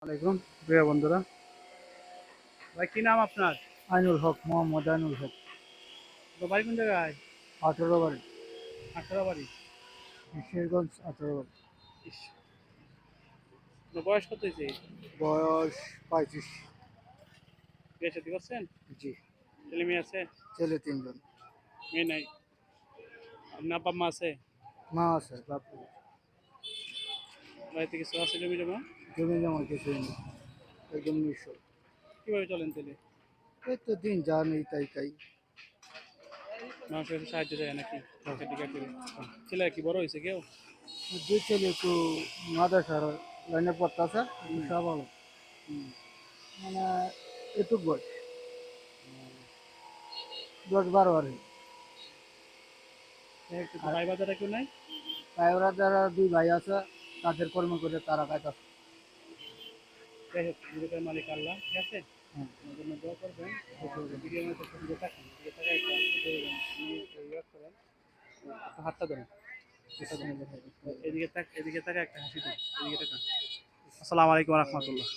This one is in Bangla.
আলাইকুম প্রিয় বন্ধুরা। ভাই কি নাম আপনার? আইনুল হক, মোহাম্মদ আইনুল হক। তো বাড়ি কোন জায়গায়? 18 বাড়ি, আঠারো বাড়ি। শেরগঞ্জ 18 বাড়ি। ইস, আপনার বয়স কত হয়েছে? বয়স 35। বিয়ে শাদী করছেন? জি। ছেলে মেয়ে আছে? ছেলে 3 জন। মেয়ে নাই। আপনার আব্বা মা আছে? মা আছে, বাপ নেই। বাড়িতে কিছু আছে জমি জমা? জমি জমা কিছুই নেই, একদম নিঃস্ব। কিভাবে চলেন তাহলে? এই তো দিন যা নেই তাই খাই। মানুষের কাছে সাহায্য চায় নাকি? চাকরি টাকরি ছেলে কি বড় হয়েছে কেউ? যে ছেলে একটু মাদ্রাসার লাইনে পড়তেছে, একটু হুম, সব ভালো, হুম। মানে এটুক বয়স, 10-12 আর কি। আর ভাই বাজারে কেউ নাই? তাই ওরা যারা 2 ভাই আছে, তাদের কর্ম করে তারা খাইতেছে। যাই হোক, জীবিকার মালিক আল্লাহ, ঠিক আছে? হ্যাঁ। আমার জন্য দোয়া করবেন। বুঝতে ভিডিও মধ্যে দিকে তাকান, দিকে তাকায় একটা আপনি ইয়ে করেন, হাতটা ধরেন। এটা ধরেন, এদিকে তাক, এদিকে তাকায় একটা হাসি দিন, এদিকে তাকান। আসসালামু আলাইকুম রহমতুল্লাহ।